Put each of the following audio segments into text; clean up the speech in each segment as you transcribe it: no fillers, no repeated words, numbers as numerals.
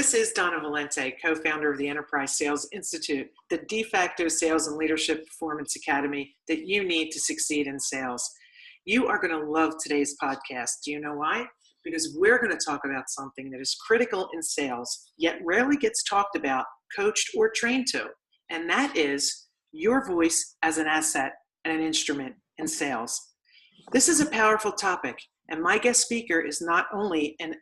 This is Donna Valente, co-founder of the Enterprise Sales Institute, the de facto sales and leadership performance academy that you need to succeed in sales. You are going to love today's podcast. Do you know why? Because we're going to talk about something that is critical in sales, yet rarely gets talked about, coached, or trained to, and that is your voice as an asset and an instrument in sales. This is a powerful topic, and my guest speaker is not only an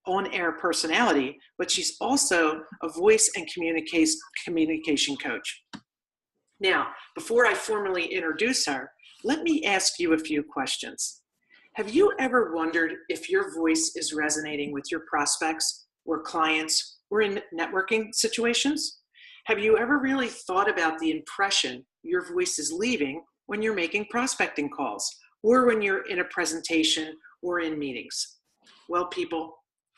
on-air personality, but she's also a voice and communication coach. Now, before I formally introduce her, let me ask you a few questions. Have you ever wondered if your voice is resonating with your prospects or clients or in networking situations? Have you ever really thought about the impression your voice is leaving when you're making prospecting calls or when you're in a presentation or in meetings? Well, people,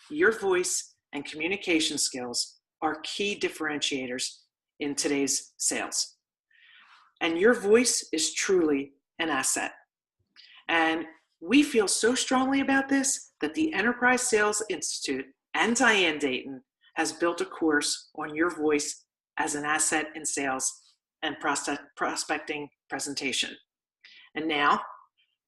your voice and communication skills are key differentiators in today's sales. And your voice is truly an asset. And we feel so strongly about this that the Enterprise Sales Institute and Diane Dayton has built a course on your voice as an asset in sales and prospecting presentation. And now,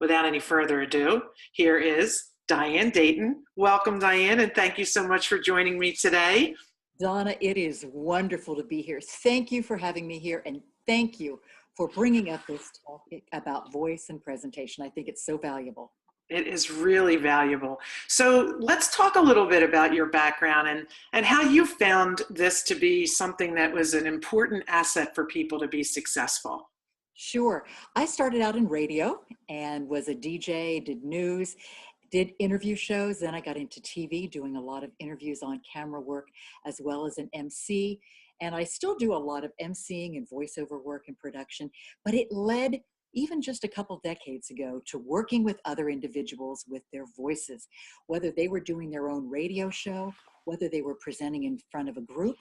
without any further ado, here is Diane Dayton. Welcome, Diane, and thank you so much for joining me today. Donna, it is wonderful to be here. Thank you for having me here, and thank you for bringing up this topic about voice and presentation. I think it's so valuable. It is really valuable. So let's talk a little bit about your background and how you found this to be something that was an important asset for people to be successful. Sure. I started out in radio and was a DJ, did news, did interview shows. Then I got into TV, doing a lot of interviews on camera work, as well as an MC. And I still do a lot of MCing and voiceover work and production, but it led even just a couple decades ago to working with other individuals with their voices, whether they were doing their own radio show, whether they were presenting in front of a group,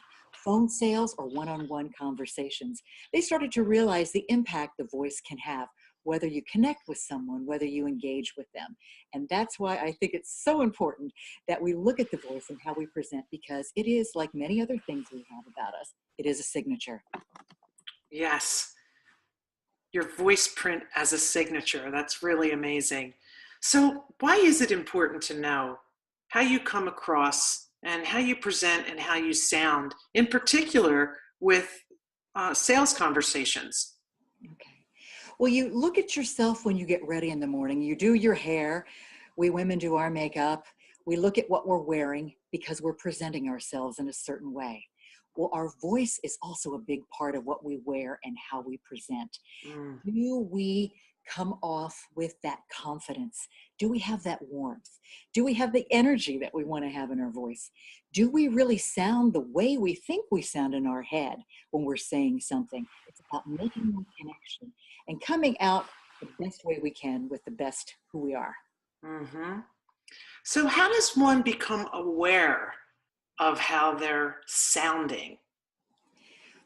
phone sales, or one-on-one conversations. They started to realize the impact the voice can have, whether you connect with someone, whether you engage with them. And that's why I think it's so important that we look at the voice and how we present, because it is, like many other things we have about us, it is a signature. Yes. Your voice print as a signature. That's really amazing. So why is it important to know how you come across and how you present and how you sound, in particular with sales conversations? Okay. Well, you look at yourself when you get ready in the morning. You do your hair. We women do our makeup. We look at what we're wearing because we're presenting ourselves in a certain way. Well, our voice is also a big part of what we wear and how we present. Do we come off with that confidence? Do we have that warmth? Do we have the energy that we want to have in our voice? Do we really sound the way we think we sound in our head when we're saying something? It's about making that connection and coming out the best way we can with the best who we are. Mm-hmm. So how does one become aware of how they're sounding?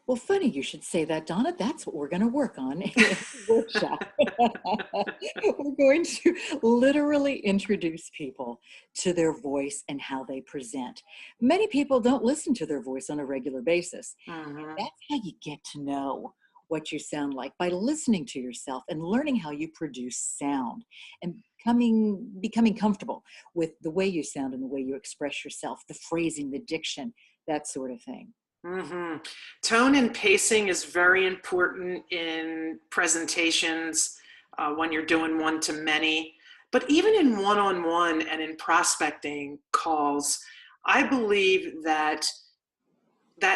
Well, funny you should say that, Donna. That's what we're going to work on in the workshop. We're going to literally introduce people to their voice and how they present. Many people don't listen to their voice on a regular basis. Mm-hmm. That's how you get to know what you sound like, by listening to yourself and learning how you produce sound and becoming comfortable with the way you sound and the way you express yourself, the phrasing, the diction, that sort of thing. Mm-hmm. Tone and pacing is very important in presentations when you're doing one-to-many, but even in one-on-one and in prospecting calls, I believe that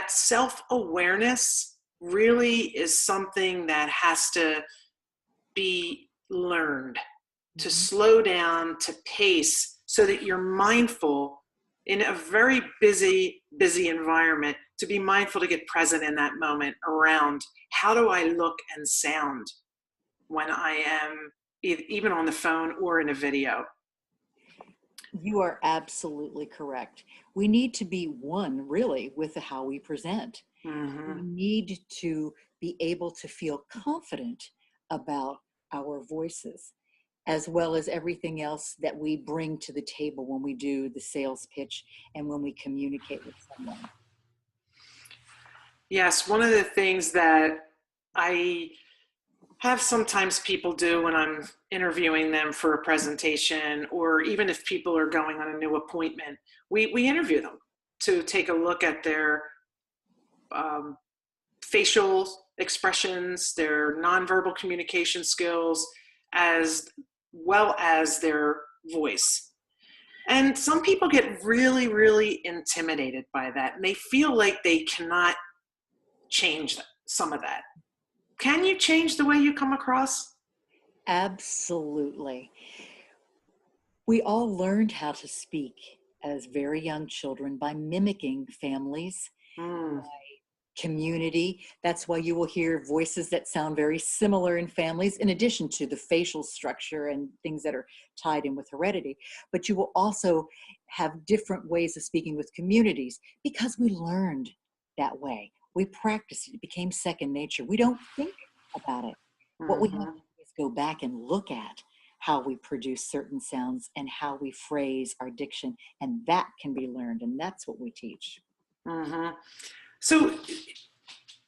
self-awareness really is something that has to be learned, to slow down, to pace, so that you're mindful in a very busy environment, to be mindful to get present in that moment around how do I look and sound when I am even on the phone or in a video. You are absolutely correct. We need to be one, really, with how we present. Mm-hmm. We need to be able to feel confident about our voices. as well as everything else that we bring to the table when we do the sales pitch and when we communicate with someone. Yes, one of the things that I have sometimes people do when I'm interviewing them for a presentation, or even if people are going on a new appointment, we interview them to take a look at their facial expressions, their nonverbal communication skills, as well as their voice. And some people get really, really intimidated by that, and they feel like they cannot change some of that. Can you change the way you come across? Absolutely. We all learned how to speak as very young children by mimicking families, Mm, community. That's why you will hear voices that sound very similar in families, in addition to the facial structure and things that are tied in with heredity. But you will also have different ways of speaking with communities because we learned that way. We practiced it. It became second nature. We don't think about it. What we have to mhm, do is go back and look at how we produce certain sounds and how we phrase our diction, and that can be learned, and that's what we teach. mhm. So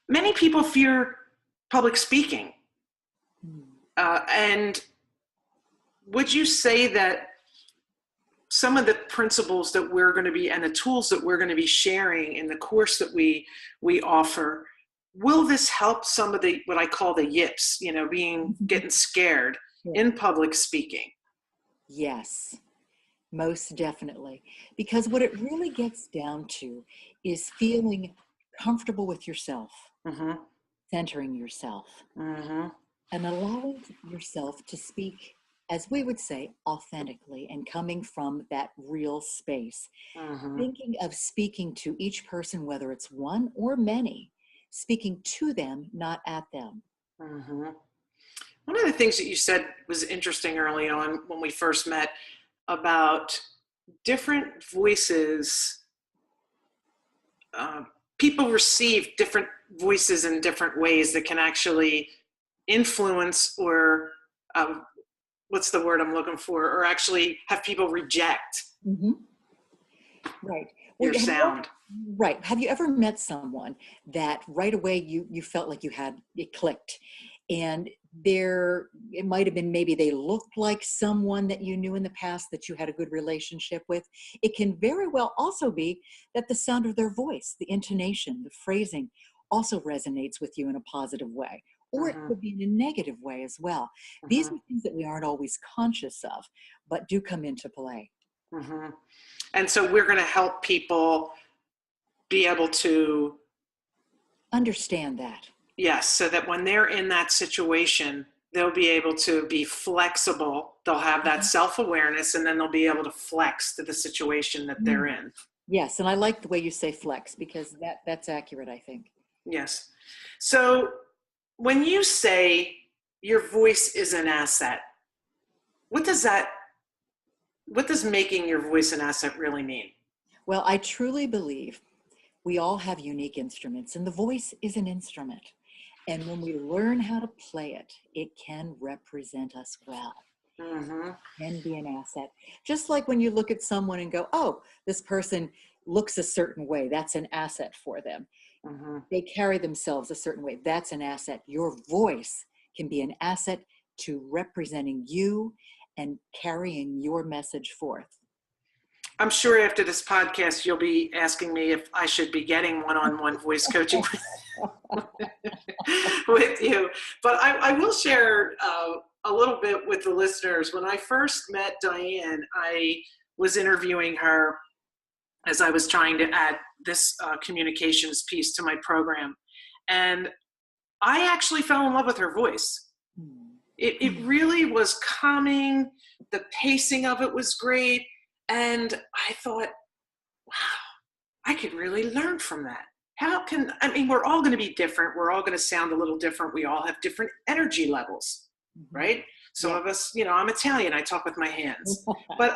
many people fear public speaking. And would you say that some of the principles that we're going to be and the tools that we're going to be sharing in the course that we offer, will this help some of the what I call the yips, getting scared Yeah. in public speaking? Yes. Most definitely. Because what it really gets down to is feeling comfortable with yourself, Mm-hmm. centering yourself, Mm-hmm. and allowing yourself to speak, as we would say, authentically and coming from that real space. Mm-hmm. Thinking of speaking to each person, whether it's one or many, speaking to them, not at them. Mm-hmm. One of the things that you said was interesting early on when we first met about different voices. uh, People receive different voices in different ways that can actually influence or what's the word I'm looking for, or actually have people reject Mm-hmm. Right. Well, your sound. right. Have you ever met someone that right away you felt like you had it clicked, and it might have been maybe they looked like someone that you knew in the past that you had a good relationship with. It can very well also be that the sound of their voice, the intonation, the phrasing also resonates with you in a positive way, or it Mm-hmm. could be in a negative way as well. These Mm-hmm. are things that we aren't always conscious of, but do come into play. Mm-hmm. And so we're going to help people be able to, Understand that. yes, so that when they're in that situation, they'll be able to be flexible. They'll have that self-awareness, and then they'll be able to flex to the situation that they're Mm. in. Yes, and I like the way you say flex because that's accurate, I think. Yes. So when you say your voice is an asset, what does making your voice an asset really mean? Well, I truly believe we all have unique instruments, and the voice is an instrument. And when we learn how to play it, it can represent us well, Mm-hmm. can be an asset. Just like when you look at someone and go, oh, this person looks a certain way, that's an asset for them. Mm-hmm. They carry themselves a certain way, that's an asset. Your voice can be an asset to representing you and carrying your message forth. I'm sure after this podcast, you'll be asking me if I should be getting one-on-one voice coaching with you. But I will share a little bit with the listeners. When I first met Diane, I was interviewing her as I was trying to add this communications piece to my program. And I actually fell in love with her voice. It really was calming. The pacing of it was great. And I thought, wow, I could really learn from that. We're all going to be different. We're all going to sound a little different. We all have different energy levels, right? Some Yeah. of us, I'm Italian, I talk with my hands, but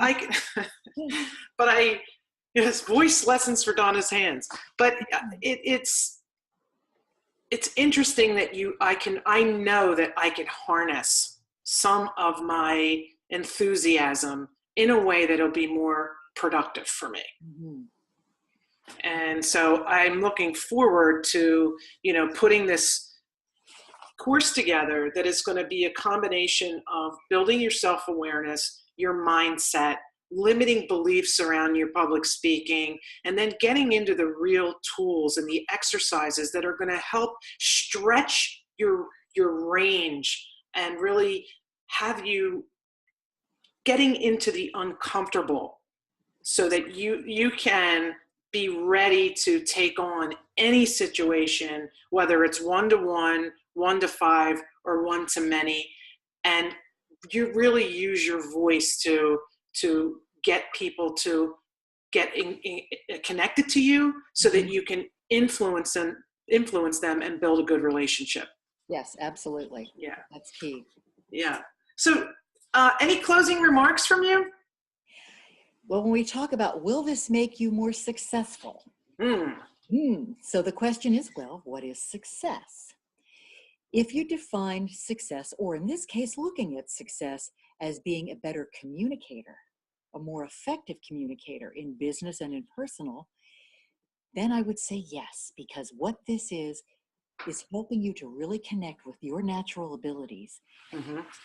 yes, voice lessons for Donna's hands. But it's interesting that I know that I can harness some of my enthusiasm in a way that'll be more productive for me. Mhm. And so I'm looking forward to, putting this course together that is going to be a combination of building your self-awareness, your mindset, limiting beliefs around your public speaking, and then getting into the real tools and the exercises that are going to help stretch your range and really have you getting into the uncomfortable so that you can be ready to take on any situation, whether it's 1-to-1, 1-to-5, or 1-to-many, and you really use your voice to get people to get connected to you so that you can influence them and build a good relationship. Yes, absolutely. Yeah. That's key. Yeah. So any closing remarks from you? Well, when we talk about, will this make you more successful? So the question is, well, what is success? If you define success, or in this case, looking at success as being a better communicator, a more effective communicator in business and in personal, then I would say yes, because what this is helping you to really connect with your natural abilities,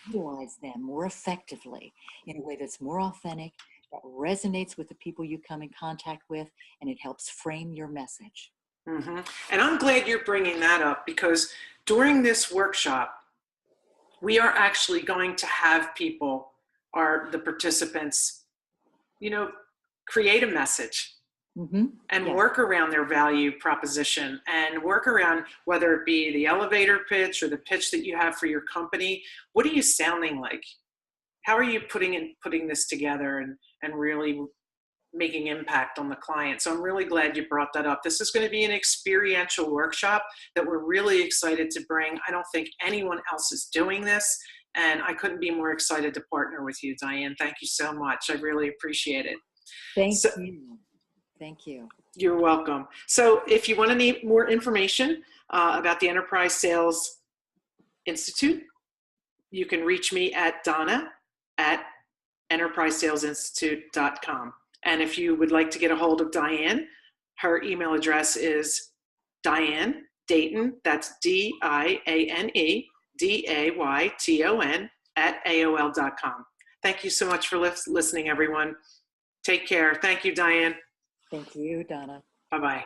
utilize them more effectively in a way that's more authentic, that resonates with the people you come in contact with, and it helps frame your message. And I'm glad you're bringing that up, because during this workshop, we are actually going to have people, the participants, create a message and work around their value proposition and work around whether it be the elevator pitch or the pitch that you have for your company. What are you sounding like? How are you putting this together and really making impact on the client? So I'm really glad you brought that up. This is going to be an experiential workshop that we're really excited to bring. I don't think anyone else is doing this, and I couldn't be more excited to partner with you, Diane. Thank you so much. I really appreciate it. Thank you. You're welcome. So if you want to need more information about the Enterprise Sales Institute, you can reach me at donna@enterprisesalesinstitute.com. And if you would like to get a hold of Diane, her email address is Diane Dayton, that's DIANE DAYTON @AOL.com. Thank you so much for listening, everyone. Take care. Thank you, Diane. Thank you, Donna. Bye-bye.